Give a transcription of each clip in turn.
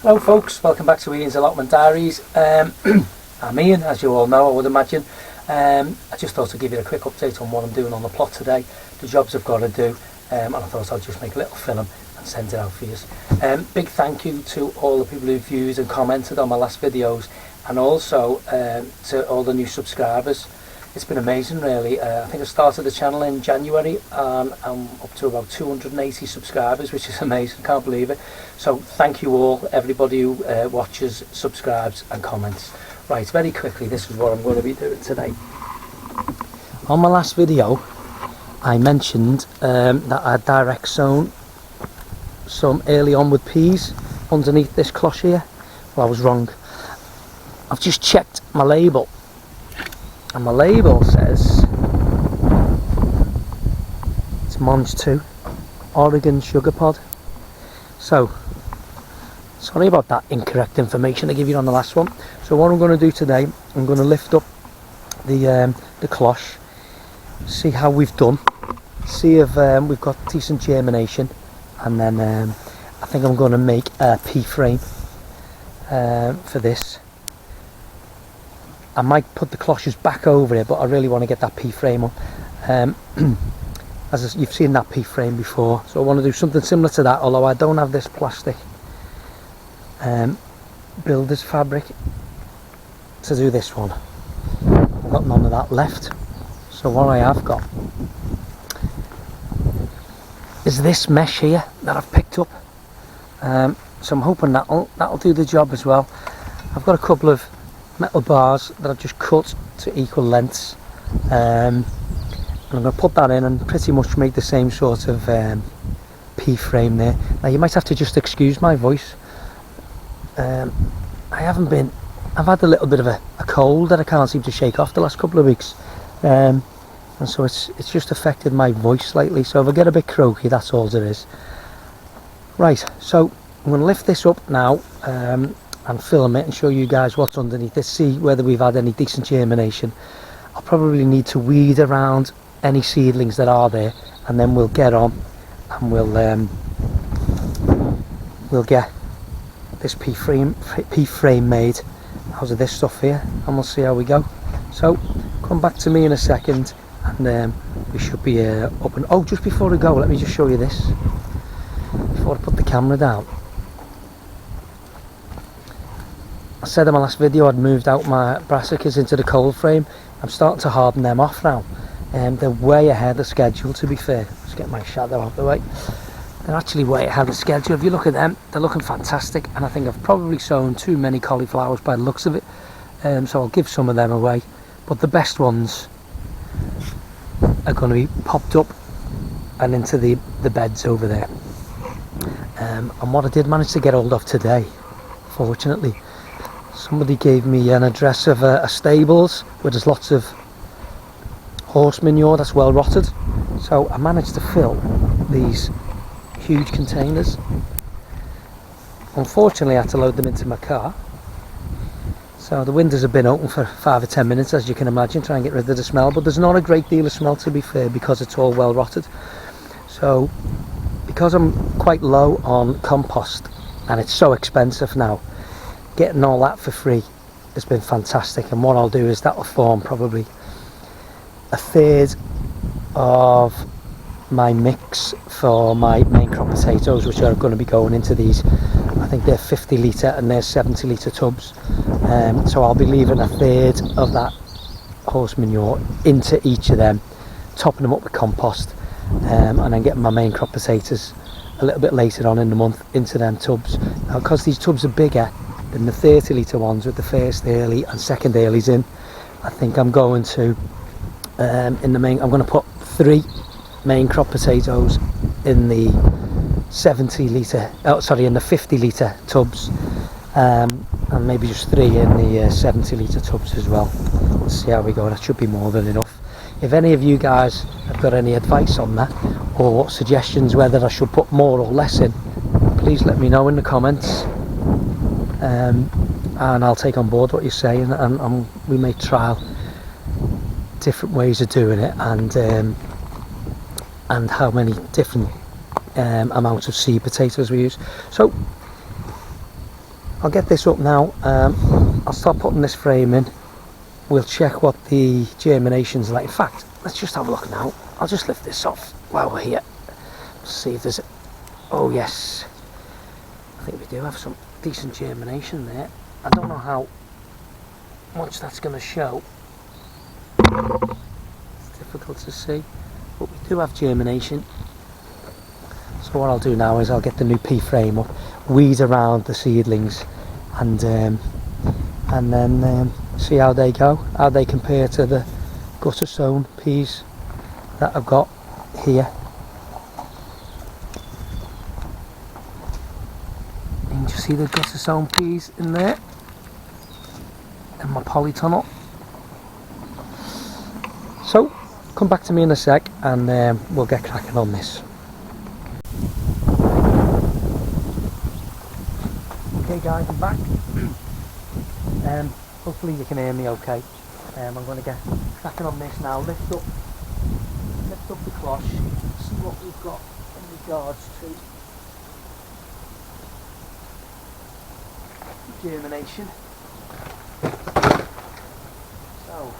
Hello folks, welcome back to Ian's Allotment Diaries. I'm Ian, as you all know, I would imagine. I just thought I'd give you a quick update on what I'm doing on the plot today, the jobs I've got to do, and I thought I'd just make a little film and send it out for you. Big thank you to all the people who viewed and commented on my last videos, and also to all the new subscribers. It's been amazing really. I think I started the channel in January and I'm up to about 280 subscribers, which is amazing, can't believe it. So thank you all, everybody who watches, subscribes and comments. Right, very quickly, this is what I'm going to be doing today. On my last video I mentioned that I direct sown some early onward peas underneath this cloche here. Well, I was wrong. I've just checked my label, and my label says it's mange tout, Oregon sugar pod. So sorry about that incorrect information I gave you on the last one. So what I'm going to do today, I'm going to lift up the cloche, see how we've done, see if we've got decent germination, and then I think I'm going to make a pea frame for this. I might put the cloches back over it, but I really want to get that pea frame on. As you've seen that pea frame before, so I want to do something similar to that, although I don't have this plastic builder's fabric to do this one. I've got none of that left, so what I have got is this mesh here that I've picked up, so I'm hoping that'll do the job as well. I've got a couple of metal bars that I've just cut to equal lengths, and I'm going to put that in and pretty much make the same sort of pea frame there. Now you might have to just excuse my voice. I've had a little bit of a cold that I can't seem to shake off the last couple of weeks, and so it's just affected my voice slightly, so if I get a bit croaky, that's all it is. Right, so I'm going to lift this up now and film it and show you guys what's underneath this, see whether we've had any decent germination. I'll probably need to weed around any seedlings that are there, and then we'll get on and we'll get this pea frame made out of this stuff here, and we'll see how we go. So come back to me in a second, and we should be up and... Oh, just before I go, let me just show you this before I put the camera down. I said in my last video I'd moved out my brassicas into the cold frame. I'm starting to harden them off now, and they're way ahead of schedule, to be fair. Let's get my shadow out of the way. They're actually way ahead of schedule. If you look at them, they're looking fantastic, and I think I've probably sown too many cauliflowers by the looks of it, so I'll give some of them away, but the best ones are going to be popped up and into the beds over there. And what I did manage to get hold of today, fortunately, somebody gave me an address of a stables where there's lots of horse manure that's well rotted, so I managed to fill these huge containers. Unfortunately I had to load them into my car, so the windows have been open for 5 or 10 minutes, as you can imagine, trying to get rid of the smell, but there's not a great deal of smell, to be fair, because it's all well rotted. So because I'm quite low on compost and it's so expensive now, getting all that for free has been fantastic, and what I'll do is that'll form probably a third of my mix for my main crop potatoes, which are going to be going into these. I think they're 50 litre and they're 70 litre tubs, so I'll be leaving a third of that horse manure into each of them, topping them up with compost, and then getting my main crop potatoes a little bit later on in the month into them tubs. Now, because these tubs are bigger than the 30 litre ones with the first early and second earlies in, I think I'm going to I'm going to put 3 main crop potatoes in the 50 litre tubs, and maybe just 3 in the 70 litre tubs as well. Let's see how we go. That should be more than enough. If any of you guys have got any advice on that, or suggestions whether I should put more or less in, please let me know in the comments, and I'll take on board what you're saying, and we may trial different ways of doing it, and how many different amounts of seed potatoes we use. So I'll get this up now. I'll start putting this frame in. We'll check what the germination's like. In fact, let's just have a look now. I'll just lift this off while we're here. See if there's... Oh yes, I think we do have some decent germination there. I don't know how much that's going to show. It's difficult to see, but we do have germination. So what I'll do now is I'll get the new pea frame up, weed around the seedlings, and then see how they go, how they compare to the gutter sown peas that I've got here. You can just see the gutter sown peas in there, and my polytunnel. So come back to me in a sec, and we'll get cracking on this. Okay guys, I'm back. Hopefully you can hear me okay. I'm going to get cracking on this now. Lift up the cloche, see what we've got in regards to germination. So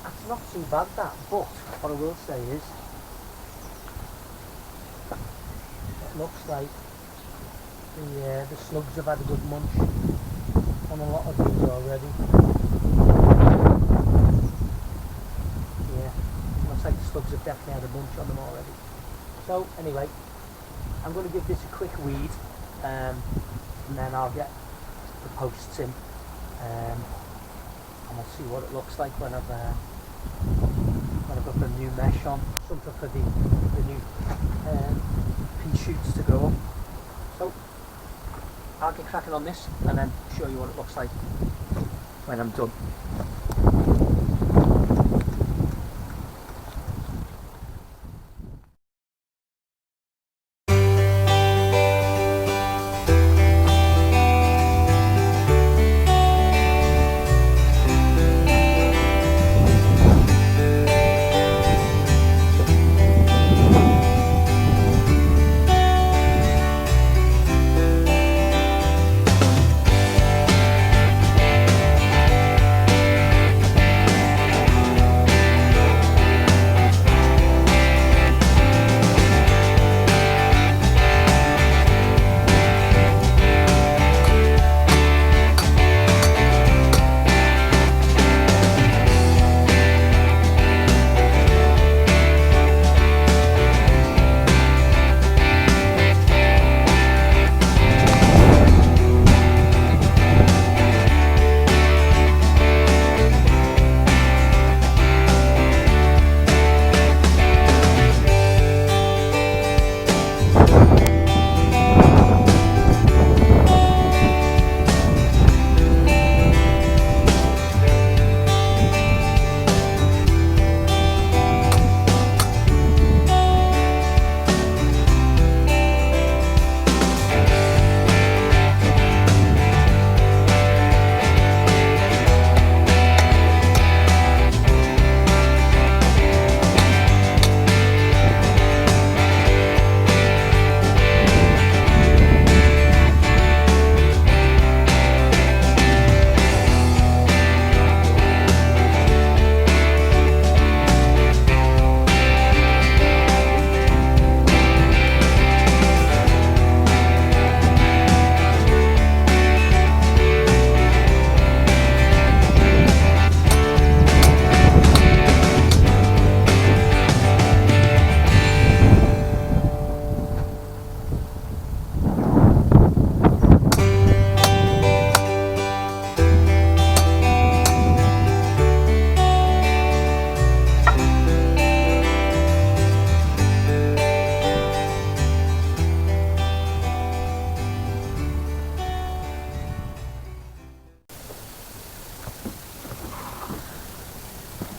that's not too bad, that, but what I will say is it looks like the slugs have had a good munch on a lot of these already. Yeah, looks like the slugs have definitely had a bunch on them already. So anyway, I'm going to give this a quick weed, and then I'll get the posts in, and we'll see what it looks like when I've got the new mesh on, something for the new pea shoots to go up. So I'll get cracking on this and then show you what it looks like when I'm done.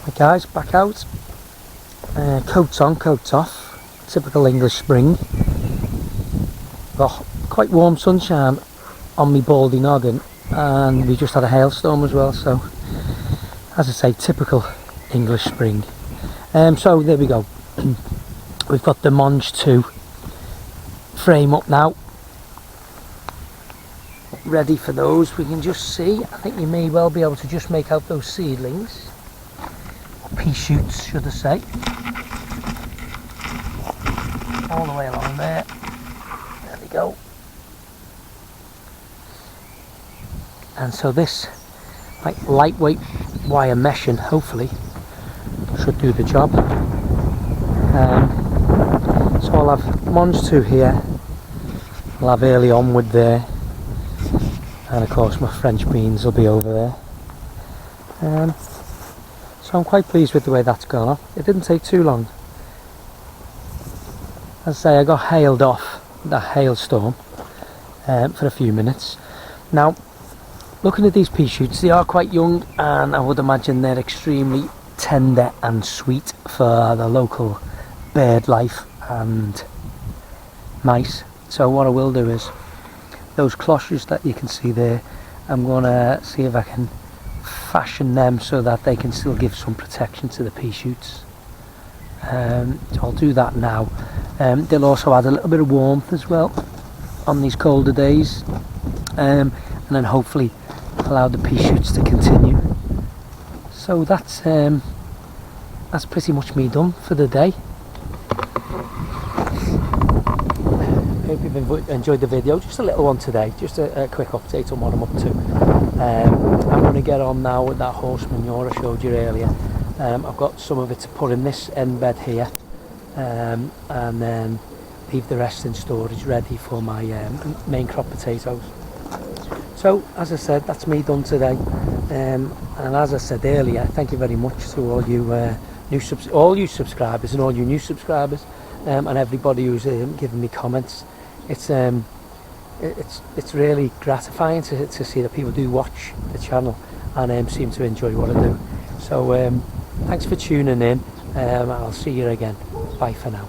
Right guys, back out. Coats on, coats off. Typical English spring. Got quite warm sunshine on me baldy noggin, and we just had a hailstorm as well, so as I say, typical English spring. So there we go. We've got the Mange 2 frame up now, ready for those. We can just see, I think you may well be able to just make out those seedlings, or pea shoots should I say, all the way along there. There we go. And so this like lightweight wire meshing hopefully should do the job. So I'll have mange tout here, I'll have early onward there, and of course my French beans will be over there. So I'm quite pleased with the way that's gone off. It didn't take too long. As I say, I got hailed off that hailstorm for a few minutes. Now, looking at these pea shoots, they are quite young, and I would imagine they're extremely tender and sweet for the local bird life and mice. So what I will do is, those cloches that you can see there, I'm going to see if I can fashion them so that they can still give some protection to the pea shoots. So I'll do that now. They'll also add a little bit of warmth as well on these colder days, and then hopefully allow the pea shoots to continue. So that's pretty much me done for the day. Hope you've enjoyed the video. Just a little one today, just a quick update on what I'm up to. I'm going to get on now with that horse manure I showed you earlier. I've got some of it to put in this end bed here, and then leave the rest in storage ready for my main crop potatoes. So as I said, that's me done today, and as I said earlier, thank you very much to all you all you subscribers and all you new subscribers, and everybody who's given me comments. It's really gratifying to see that people do watch the channel and seem to enjoy what I do. So thanks for tuning in. I'll see you again. Bye for now.